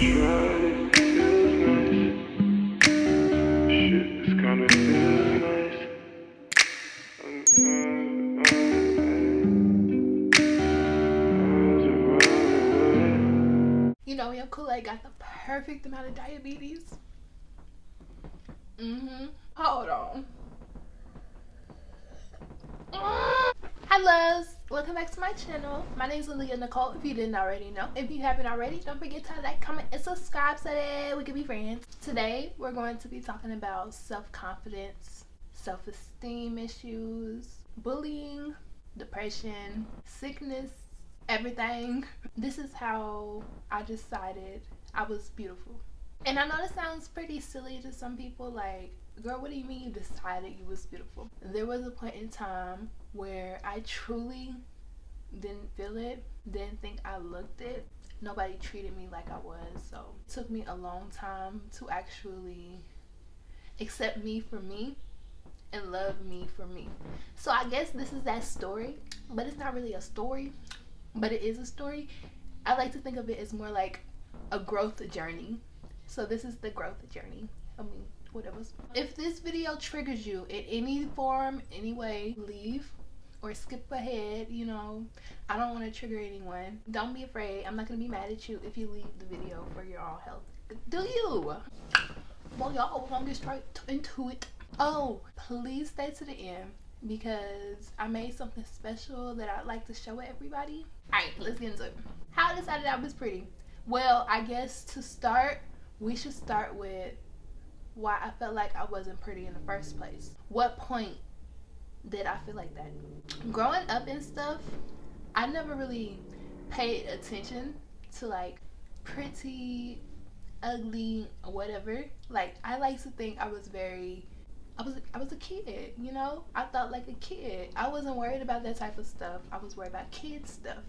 You know, your Kool-Aid got the perfect amount of diabetes. Hold on. Hi loves, welcome back to my channel. My name is Aliyah Nicole, if you didn't already know. If you haven't already, don't forget to like, comment, and subscribe so that we can be friends. Today, we're going to be talking about self-confidence, self-esteem issues, bullying, depression, sickness, everything. This is how I decided I was beautiful. And I know this sounds pretty silly to some people, like, girl, what do you mean you decided you was beautiful? There was a point in time where I truly didn't feel it, didn't think I looked it. Nobody treated me like I was, so it took me a long time to actually accept me for me and love me for me. So I guess this is that story, but it's not really a story, but it is a story. I like to think of it as more like a growth journey. So this is the growth journey. Whatever. If this video triggers you in any form, any way, leave or skip ahead. You know, I don't want to trigger anyone. Don't be afraid. I'm not going to be mad at you if you leave the video for your own health. Do you? Well, y'all, we're going to get straight into it. Oh, please stay to the end because I made something special that I'd like to show everybody. Alright, let's get into it. How I decided I was pretty? Well, I guess to start, we should start with why I felt like I wasn't pretty in the first place. What point did I feel like that? Growing up and stuff, I never really paid attention to like pretty, ugly, or whatever. Like, I like to think I was a kid, you know? I thought like a kid. I wasn't worried about that type of stuff. I was worried about kid stuff.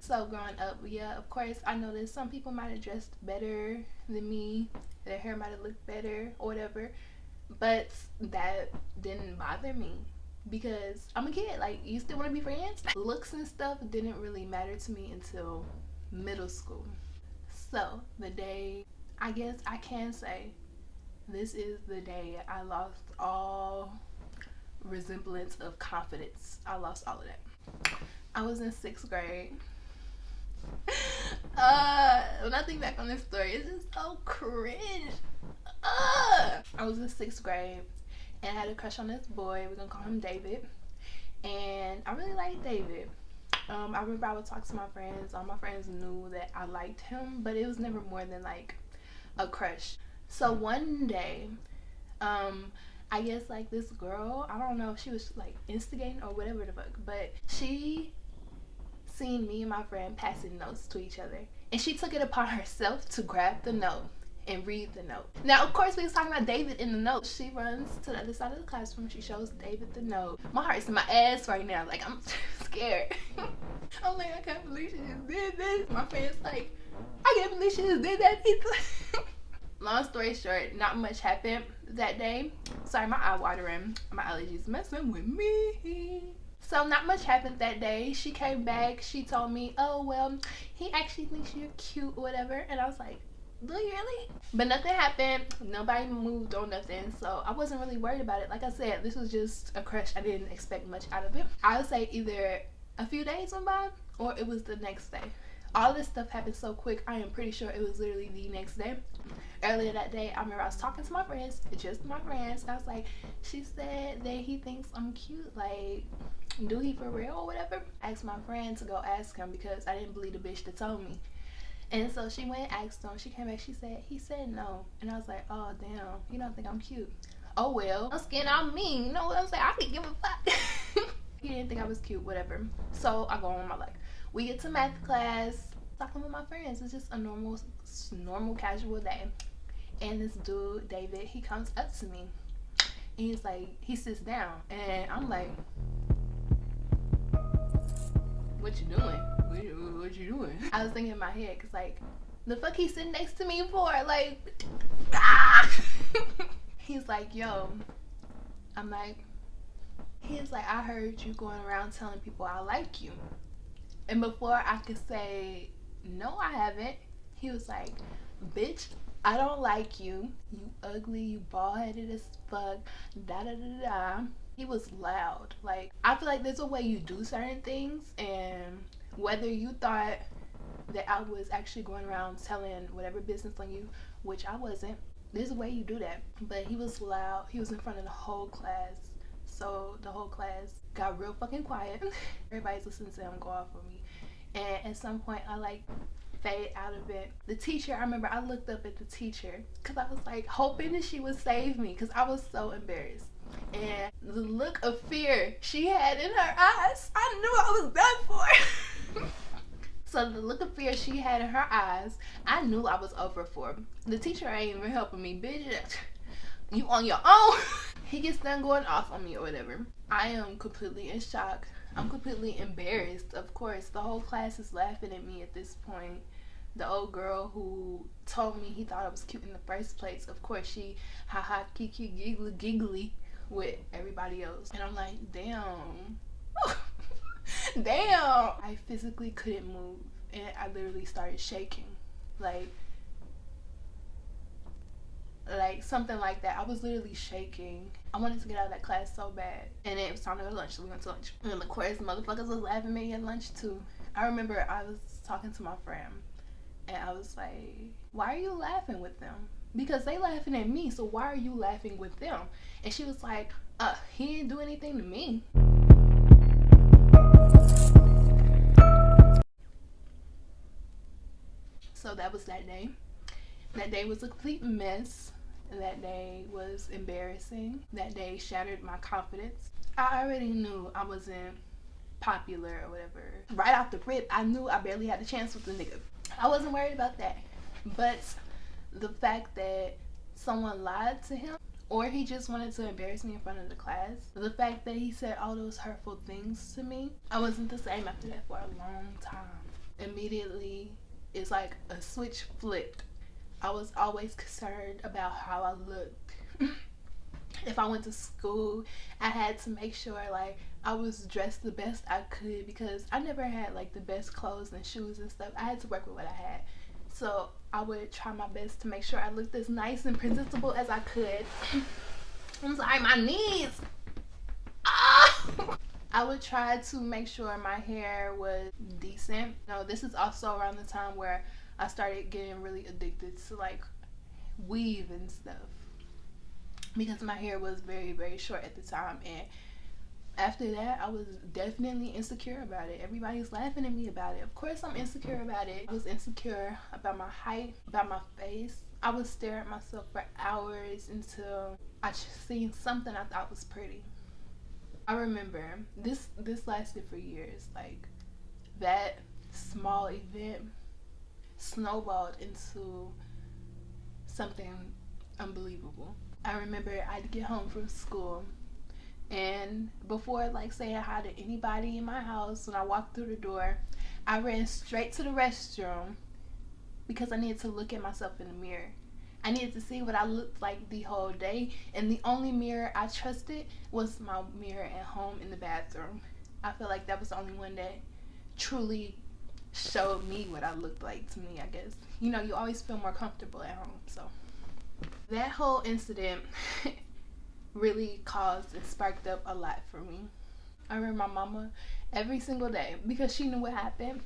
So growing up, yeah, of course, I noticed some people might have dressed better than me. Their hair might have looked better or whatever. But that didn't bother me because I'm a kid. Like, you still want to be friends? Looks and stuff didn't really matter to me until middle school. So the day, I guess I can say, this is the day I lost all resemblance of confidence. I lost all of that. I was in 6th grade. When I think back on this story, it's just so cringe. I was in 6th grade and I had a crush on this boy. We're gonna call him David. And I really liked David. I remember I would talk to my friends. All my friends knew that I liked him, but it was never more than like a crush. So one day, I guess like this girl, I don't know if she was like instigating or whatever the fuck, but she seen me and my friend passing notes to each other, and she took it upon herself to grab the note and read the note. Now, of course, we was talking about David in the note. She runs to the other side of the classroom. She shows David the note. My heart's in my ass right now. Like, I'm scared. I'm like, I can't believe she just did this. My friend's like, I can't believe she just did that either. Long story short, not much happened that day. Sorry, my eye watering. My allergies messing with me. So not much happened that day. She came back. She told me, oh, well, he actually thinks you're cute or whatever. And I was like, do you really? But nothing happened. Nobody moved or nothing. So I wasn't really worried about it. Like I said, this was just a crush. I didn't expect much out of it. I would say either a few days went by or it was the next day. All this stuff happened so quick. I am pretty sure it was literally the next day. Earlier that day, I remember I was talking to my friends, just my friends. I was like, she said that he thinks I'm cute. Like, do he for real or whatever? I asked my friend to go ask him because I didn't believe the bitch that told me. And so she went and asked him. She came back. He said no. And I was like, oh, damn. He don't think I'm cute. Oh, well. I'm skin on me. You know what I'm saying? I could give a fuck. He didn't think I was cute, whatever. So I go on with my life. We get to math class, talking with my friends. It's just a normal casual day. And this dude, David, he comes up to me. And he's like, he sits down. And I'm like, what you doing? What you doing? I was thinking in my head, because like, the fuck he sitting next to me for? Like, ah! He's like, yo. I'm like, he's like, I heard you going around telling people I like you. And before I could say, no, I haven't, He was like, bitch, I don't like you. You ugly, you bald-headed as fuck, da da da da. He was loud. Like, I feel like there's a way you do certain things, and whether you thought that I was actually going around telling whatever business on you, which I wasn't, there's a way you do that. But he was loud. He was in front of the whole class. So the whole class got real fucking quiet. Everybody's listening to him go off on me. And at some point, I like fade out of it. The teacher, I remember I looked up at the teacher because I was like hoping that she would save me because I was so embarrassed. And the look of fear she had in her eyes, I knew I was done for. So the look of fear she had in her eyes, I knew I was over for. The teacher ain't even helping me, bitch. You on your own. He gets done going off on me or whatever. I am completely in shock. I'm completely embarrassed. Of course, the whole class is laughing at me at this point. The old girl who told me he thought I was cute in the first place, of course, she ha kiki giggly with everybody else. And I'm like, damn. Damn. I physically couldn't move. And I literally started shaking. Like something like that. I was literally shaking. I wanted to get out of that class so bad. And it was time to go to lunch, so we went to lunch. And of course, motherfuckers was laughing at me at lunch too. I remember I was talking to my friend, and I was like, why are you laughing with them? Because they laughing at me, so why are you laughing with them? And she was like, he didn't do anything to me. So that was that day. That day was a complete mess. That day was embarrassing. That day shattered my confidence. I already knew I wasn't popular or whatever. Right off the rip, I knew I barely had a chance with the nigga. I wasn't worried about that. But the fact that someone lied to him, or he just wanted to embarrass me in front of the class, the fact that he said all those hurtful things to me, I wasn't the same after that for a long time. Immediately, it's like a switch flipped. I was always concerned about how I looked. If I went to school, I had to make sure like I was dressed the best I could because I never had like the best clothes and shoes and stuff. I had to work with what I had. So I would try my best to make sure I looked as nice and presentable as I could. I'm sorry, my knees. Ah! I would try to make sure my hair was decent. No, this is also around the time where I started getting really addicted to like weave and stuff because my hair was very, very short at the time. And after that, I was definitely insecure about it. Everybody's laughing at me about it. Of course, I'm insecure about it. I was insecure about my height, about my face. I would stare at myself for hours until I seen something I thought was pretty. I remember this lasted for years. Like that small event snowballed into something unbelievable. I remember I'd get home from school, and before like saying hi to anybody in my house, when I walked through the door, I ran straight to the restroom because I needed to look at myself in the mirror. I needed to see what I looked like the whole day, and the only mirror I trusted was my mirror at home in the bathroom. I feel like that was the only one that truly showed me what I looked like to me, I guess. You know, you always feel more comfortable at home. So that whole incident really caused and sparked up a lot for me. I remember my mama every single day, because she knew what happened,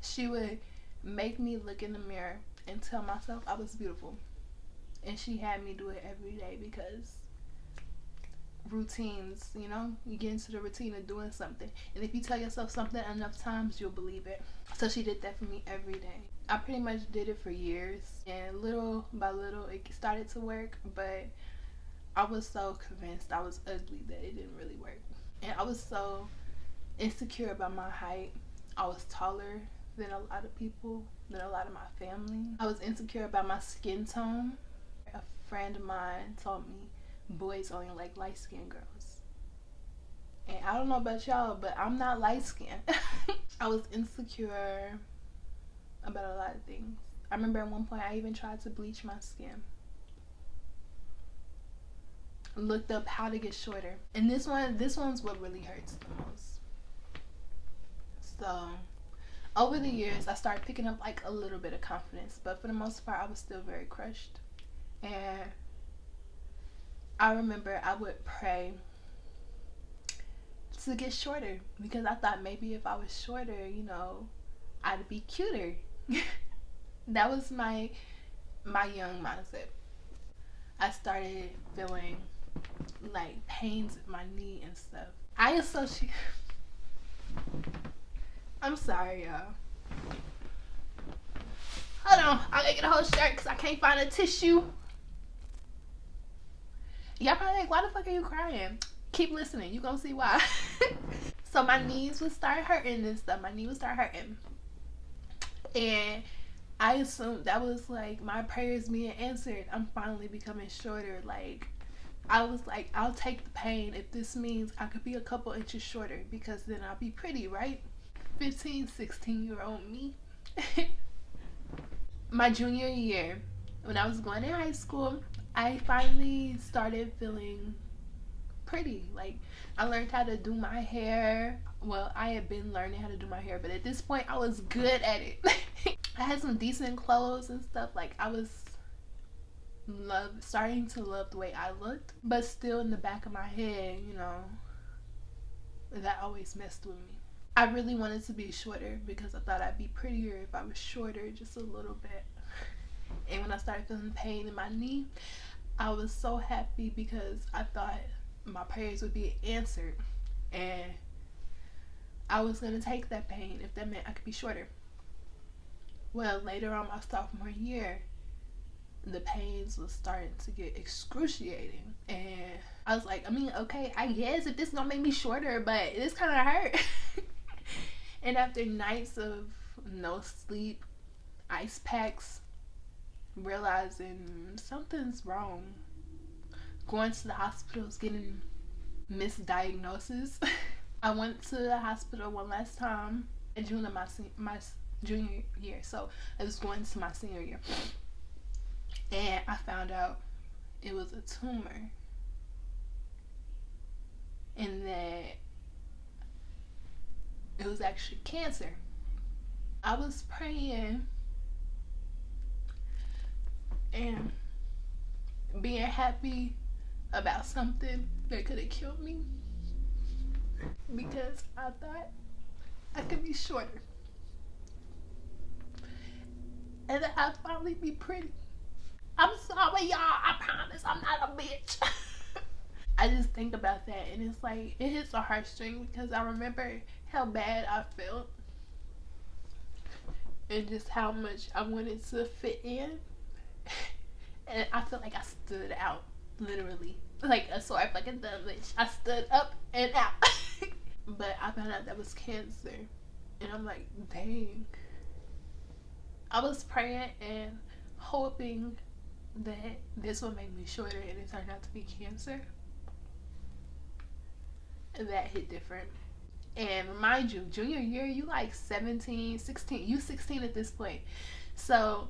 she would make me look in the mirror and tell myself I was beautiful. And she had me do it every day because routines, you know, you get into the routine of doing something, and if you tell yourself something enough times, you'll believe it. So she did that for me every day. I pretty much did it for years, and little by little it started to work, but I was so convinced I was ugly that it didn't really work. And I was so insecure about my height. I was taller than a lot of people, than a lot of my family. I was insecure about my skin tone. A friend of mine told me boys only like light-skinned girls. And I don't know about y'all, but I'm not light-skinned. I was insecure about a lot of things. I remember at one point I even tried to bleach my skin. Looked up how to get shorter. And this one's what really hurts the most. So over the years, I started picking up like a little bit of confidence, but for the most part, I was still very crushed. And I remember I would pray to get shorter because I thought maybe if I was shorter, I'd be cuter. That was my young mindset. I started feeling like pains in my knee and stuff. I associate. I'm sorry, y'all. Hold on, I gotta get a whole shirt because I can't find a tissue. Y'all probably like, why the fuck are you crying? Keep listening, you gonna see why. So my knees would start hurting and stuff. My knee would start hurting, and I assumed that was like my prayers being answered. I'm finally becoming shorter. Like, I was like, I'll take the pain if this means I could be a couple inches shorter because then I'll be pretty, right? 15, 16-year-old me. My junior year, when I was going in high school, I finally started feeling pretty. Like, I learned how to do my hair. Well, I had been learning how to do my hair, but at this point, I was good at it. I had some decent clothes and stuff. Like, I was starting to love the way I looked, but still in the back of my head, that always messed with me. I really wanted to be shorter because I thought I'd be prettier if I was shorter just a little bit. And when I started feeling pain in my knee, I was so happy because I thought my prayers would be answered, and I was going to take that pain if that meant I could be shorter. Well, later on my sophomore year, the pains was starting to get excruciating, and I was like, okay, I guess if this is gonna make me shorter, but this kind of hurt. And after nights of no sleep, ice packs, realizing something's wrong, going to the hospitals, getting misdiagnoses. I went to the hospital one last time in June of my junior year, so I was going to my senior year, and I found out it was a tumor, and that it was actually cancer. I was praying and being happy about something that could have killed me because I thought I could be shorter and that I'd finally be pretty. I'm sorry, y'all. I promise I'm not a bitch. I just think about that and it's like, it hits a heartstring because I remember how bad I felt and just how much I wanted to fit in. And I felt like I stood out, literally. Like a sore fucking dumb bitch. I stood up and out. But I found out that was cancer. And I'm like, dang. I was praying and hoping that this would make me shorter, and it turned out to be cancer. And that hit different. And mind you, junior year, you like 17, 16. You 16 at this point. So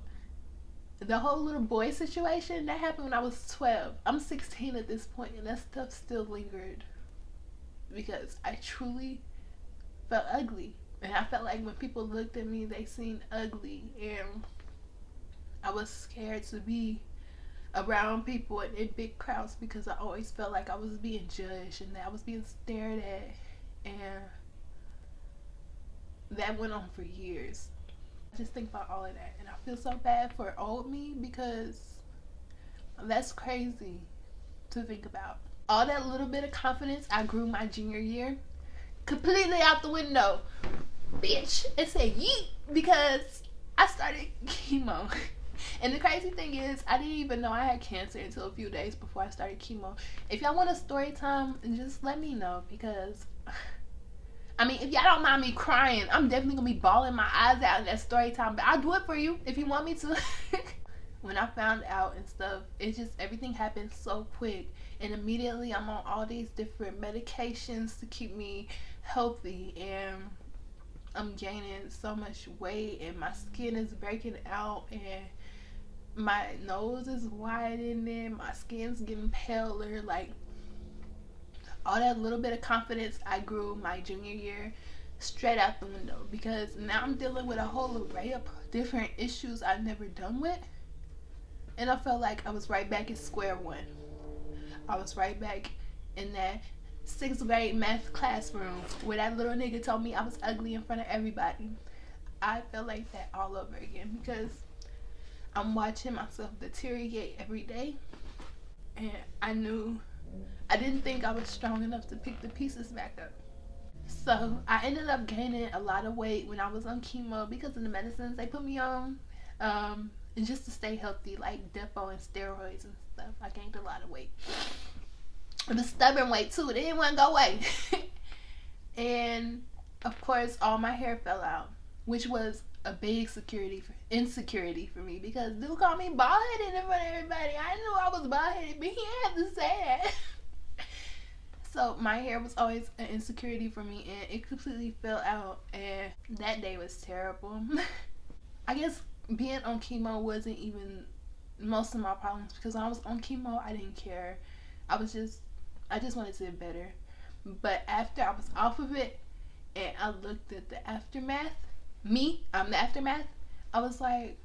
the whole little boy situation, that happened when I was 12. I'm 16 at this point, and that stuff still lingered because I truly felt ugly. And I felt like when people looked at me, they seen ugly, and I was scared to be around people in big crowds because I always felt like I was being judged and that I was being stared at, and that went on for years. I just think about all of that and I feel so bad for old me because that's crazy to think about. All that little bit of confidence I grew my junior year, completely out the window. Bitch, it said yeet because I started chemo. And the crazy thing is, I didn't even know I had cancer until a few days before I started chemo. If y'all want a story time, just let me know because, if y'all don't mind me crying, I'm definitely going to be bawling my eyes out in that story time. But I'll do it for you if you want me to. When I found out and stuff, it just, everything happened so quick. And immediately I'm on all these different medications to keep me healthy. And I'm gaining so much weight and my skin is breaking out and my nose is widening, my skin's getting paler. Like, all that little bit of confidence I grew my junior year straight out the window, because now I'm dealing with a whole array of different issues I've never done with. And I felt like I was right back at square one. I was right back in that sixth grade math classroom where that little nigga told me I was ugly in front of everybody. I feel like that all over again because I'm watching myself deteriorate every day. And I didn't think I was strong enough to pick the pieces back up. So I ended up gaining a lot of weight when I was on chemo because of the medicines they put me on. And just to stay healthy, like Depo and steroids and stuff, I gained a lot of weight. It was stubborn weight too. It didn't want to go away. And of course, all my hair fell out, which was a big insecurity for me because dude called me bald headed in front of everybody. I knew I was bald headed, but he had to say that. So my hair was always an insecurity for me, and it completely fell out, and that day was terrible. I guess being on chemo wasn't even most of my problems because when I was on chemo, I didn't care. I just wanted to get better. But after I was off of it and I looked at the aftermath, I'm the aftermath, I was like,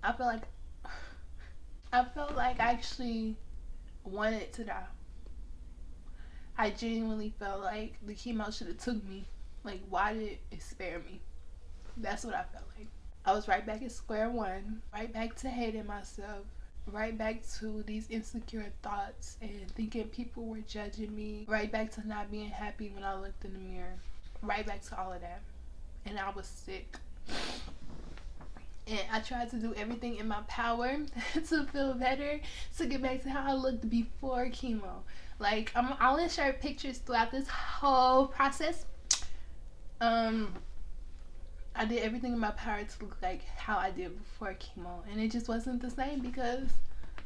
I felt like I actually wanted to die. I genuinely felt like the chemo should have took me. Like, why did it spare me? That's what I felt like. I was right back at square one, right back to hating myself, right back to these insecure thoughts and thinking people were judging me, right back to not being happy when I looked in the mirror, right back to all of that. And I was sick. And I tried to do everything in my power to feel better, to get back to how I looked before chemo. Like, I'll share pictures throughout this whole process. I did everything in my power to look like how I did before chemo, and it just wasn't the same because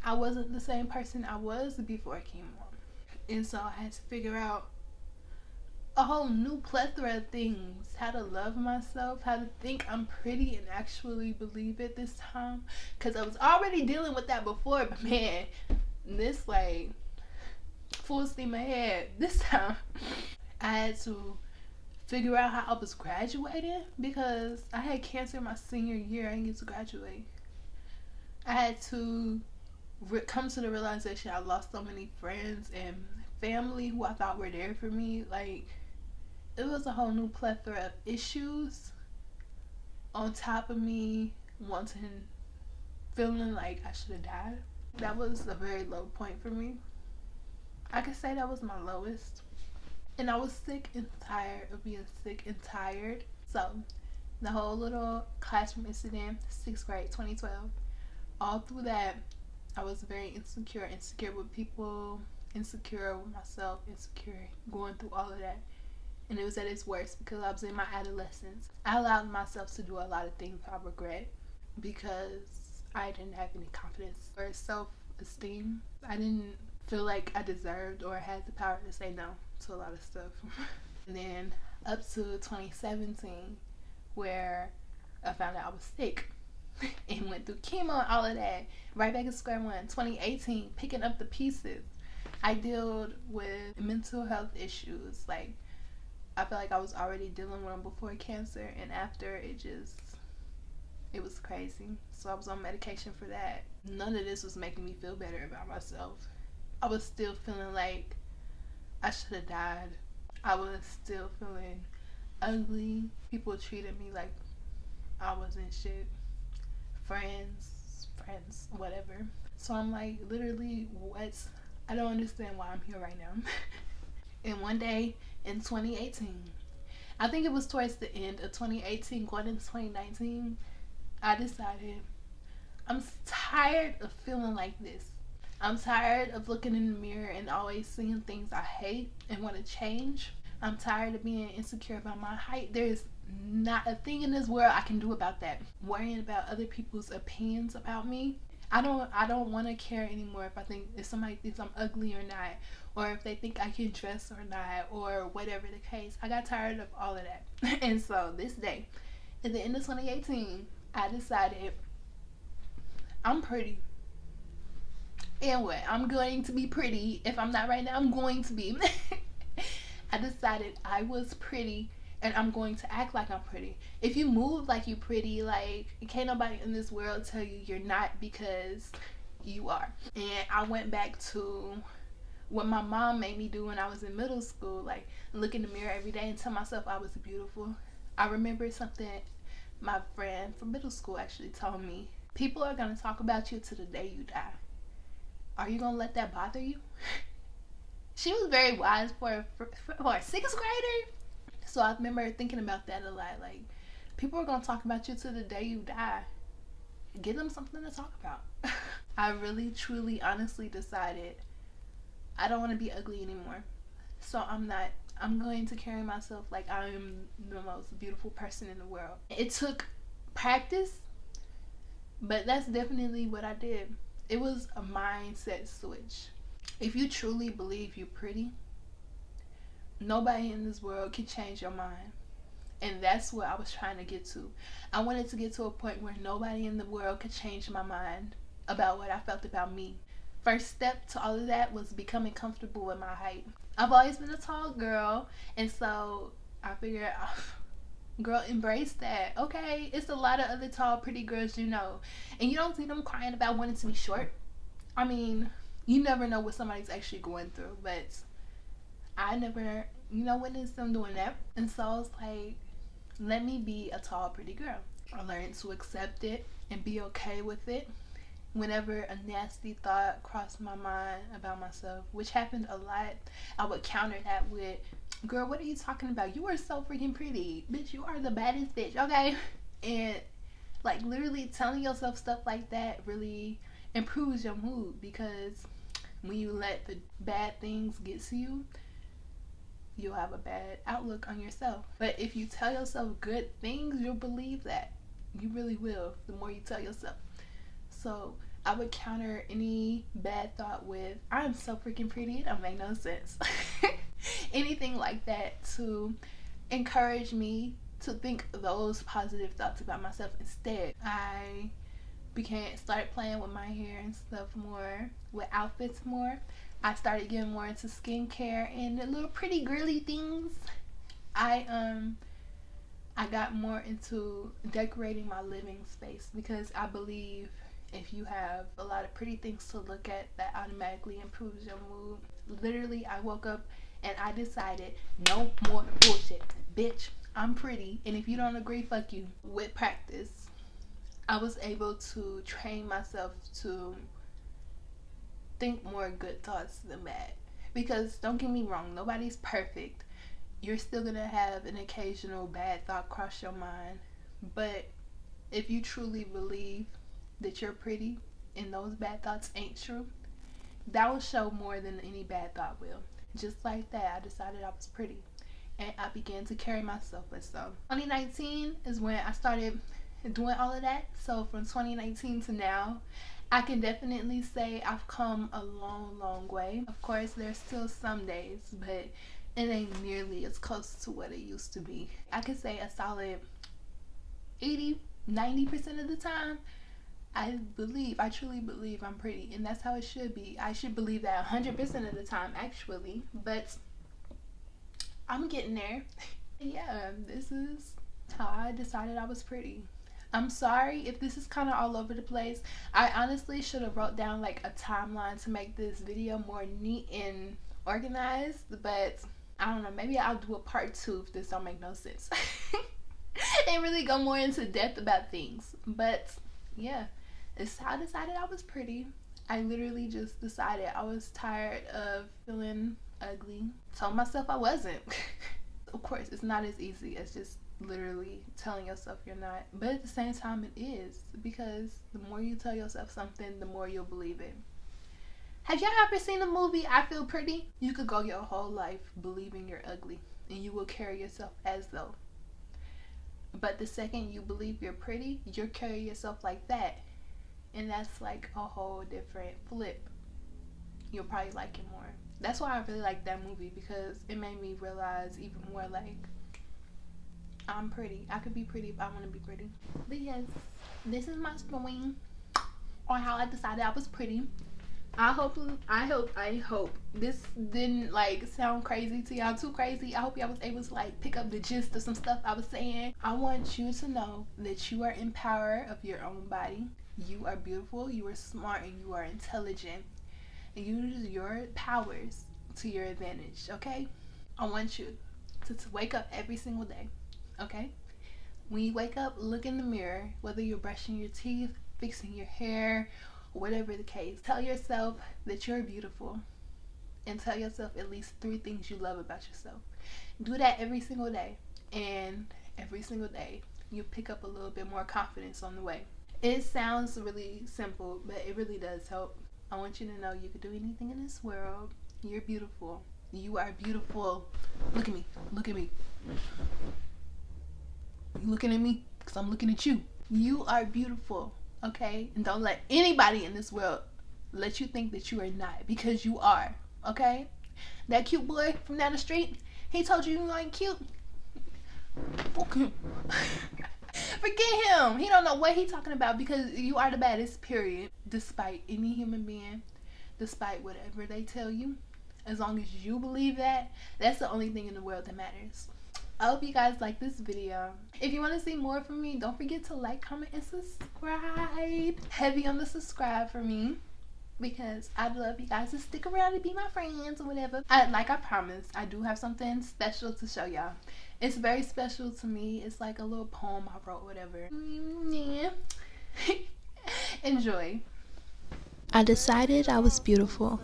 I wasn't the same person I was before chemo. And so I had to figure out a whole new plethora of things: how to love myself, how to think I'm pretty and actually believe it this time, because I was already dealing with that before, but man, this like full steam ahead this time. I had to figure out how I was graduating because I had cancer my senior year. I didn't get to graduate. I had to come to the realization I lost so many friends and family who I thought were there for me. Like, it was a whole new plethora of issues on top of me feeling like I should have died. That was a very low point for me. I could say that was my lowest. And I was sick and tired of being sick and tired. So, the whole little classroom incident, 6th grade, 2012, all through that, I was very insecure with people, insecure with myself, insecure, going through all of that. And it was at its worst because I was in my adolescence. I allowed myself to do a lot of things I regret because I didn't have any confidence or self-esteem. I didn't feel like I deserved or had the power to say no to a lot of stuff. And then up to 2017, where I found out I was sick and went through chemo and all of that, right back at square one. 2018, picking up the pieces. I dealt with mental health issues. Like, I feel like I was already dealing with them before cancer, and after it was crazy. So I was on medication for that. None of this was making me feel better about myself. I was still feeling like I should have died. I was still feeling ugly. People treated me like I wasn't shit. Friends, whatever. So I'm like, literally, I don't understand why I'm here right now. And one day in 2018, I think it was towards the end of 2018, going into 2019, I decided I'm tired of feeling like this. I'm tired of looking in the mirror and always seeing things I hate and want to change. I'm tired of being insecure about my height. There's not a thing in this world I can do about that. Worrying about other people's opinions about me. I don't want to care anymore if somebody thinks I'm ugly or not, or if they think I can dress or not, or whatever the case. I got tired of all of that. And so this day, at the end of 2018, I decided I'm pretty. And what? I'm going to be pretty. If I'm not right now, I'm going to be. I decided I was pretty and I'm going to act like I'm pretty. If you move like you pretty, like can't nobody in this world tell you you're not, because you are. And I went back to what my mom made me do when I was in middle school, like look in the mirror every day and tell myself I was beautiful. I remember something my friend from middle school actually told me. People are gonna talk about you to the day you die. Are you gonna let that bother you? She was very wise for a sixth grader. So I remember thinking about that a lot. Like, people are gonna talk about you to the day you die. Give them something to talk about. I really, truly, honestly decided I don't want to be ugly anymore. So I'm going to carry myself like I am the most beautiful person in the world. It took practice, but that's definitely what I did. It was a mindset switch. If you truly believe you're pretty, nobody in this world can change your mind. And that's what I was trying to get to. I wanted to get to a point where nobody in the world could change my mind about what I felt about me. First step to all of that was becoming comfortable with my height. I've always been a tall girl, and so I figured, girl, embrace that. Okay, it's a lot of other tall, pretty girls, and you don't see them crying about wanting to be short. I mean, you never know what somebody's actually going through, but I never, witnessed them doing that. And so I was like, let me be a tall, pretty girl. I learned to accept it and be okay with it. Whenever a nasty thought crossed my mind about myself, which happened a lot, I would counter that with, girl, what are you talking about? You are so freaking pretty. Bitch, you are the baddest bitch, okay? And like literally telling yourself stuff like that really improves your mood, because when you let the bad things get to you, you'll have a bad outlook on yourself. But if you tell yourself good things, you'll believe that. You really will, the more you tell yourself. So I would counter any bad thought with, I'm so freaking pretty, it don't make no sense. Anything like that to encourage me to think those positive thoughts about myself instead. I started playing with my hair and stuff more, with outfits more. I started getting more into skincare and the little pretty girly things. I got more into decorating my living space, because I believe if you have a lot of pretty things to look at, that automatically improves your mood. Literally, I woke up and I decided, no more bullshit. Bitch, I'm pretty, and if you don't agree, fuck you. With practice, I was able to train myself to think more good thoughts than bad. Because don't get me wrong, nobody's perfect. You're still gonna have an occasional bad thought cross your mind. But if you truly believe that you're pretty and those bad thoughts ain't true, that will show more than any bad thought will. Just like that, I decided I was pretty. And I began to carry myself as so. 2019 is when I started doing all of that. So from 2019 to now, I can definitely say I've come a long, long way. Of course, there's still some days, but it ain't nearly as close to what it used to be. I could say a solid 80-90% of the time, I truly believe I'm pretty, and that's how it should be. I should believe that 100% of the time, actually, but I'm getting there. Yeah, this is how I decided I was pretty. I'm sorry if this is kind of all over the place. I honestly should have wrote down like a timeline to make this video more neat and organized, but I don't know, maybe I'll do a part 2 if this don't make no sense. And really go more into depth about things. But yeah, it's how I decided I was pretty. I literally just decided I was tired of feeling ugly. Told myself I wasn't. Of course, it's not as easy as just literally telling yourself you're not, but at the same time it is, because the more you tell yourself something, the more you'll believe it. Have y'all ever seen the movie I Feel Pretty? You could go your whole life believing you're ugly and you will carry yourself as though. But the second you believe you're pretty, you'll carry yourself like that. And that's like a whole different flip. You'll probably like it more. That's why I really like that movie, because it made me realize even more like, I'm pretty. I could be pretty if I want to be pretty. But yes, this is my story on how I decided I was pretty. I hope this didn't like sound crazy to y'all, too crazy. I hope y'all was able to like pick up the gist of some stuff I was saying. I want you to know that you are in power of your own body. You are beautiful, you are smart, and you are intelligent. And use your powers to your advantage, okay? I want you to wake up every single day, okay? When you wake up, look in the mirror, whether you're brushing your teeth, fixing your hair, whatever the case. Tell yourself that you're beautiful and tell yourself at least 3 things you love about yourself. Do that every single day, and every single day you pick up a little bit more confidence on the way. It sounds really simple, but it really does help. I want you to know you can do anything in this world. You're beautiful. You are beautiful. Look at me. Look at me. You looking at me? Because I'm looking at you. You are beautiful, okay? And don't let anybody in this world let you think that you are not, because you are, okay? That cute boy from down the street, he told you you ain't cute. Okay. Forget him. He don't know what he talking about, because you are the baddest, period. Despite any human being, despite whatever they tell you, as long as you believe that, that's the only thing in the world that matters. I hope you guys like this video. If you want to see more from me, don't forget to like, comment, and subscribe. Heavy on the subscribe for me, because I'd love you guys to stick around and be my friends or whatever. Like I promised, I do have something special to show y'all. It's very special to me. It's like a little poem I wrote, whatever. Yeah. Enjoy. I decided I was beautiful,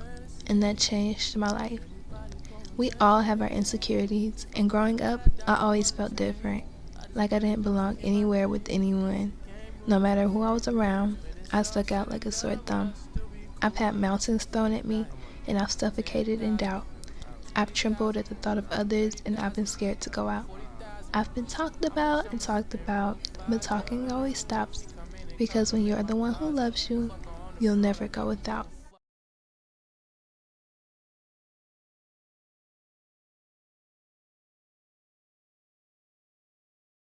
and that changed my life. We all have our insecurities, and growing up, I always felt different, like I didn't belong anywhere with anyone. No matter who I was around, I stuck out like a sore thumb. I've had mountains thrown at me, and I've suffocated in doubt. I've trembled at the thought of others, and I've been scared to go out. I've been talked about and talked about, but talking always stops, because when you're the one who loves you, you'll never go without.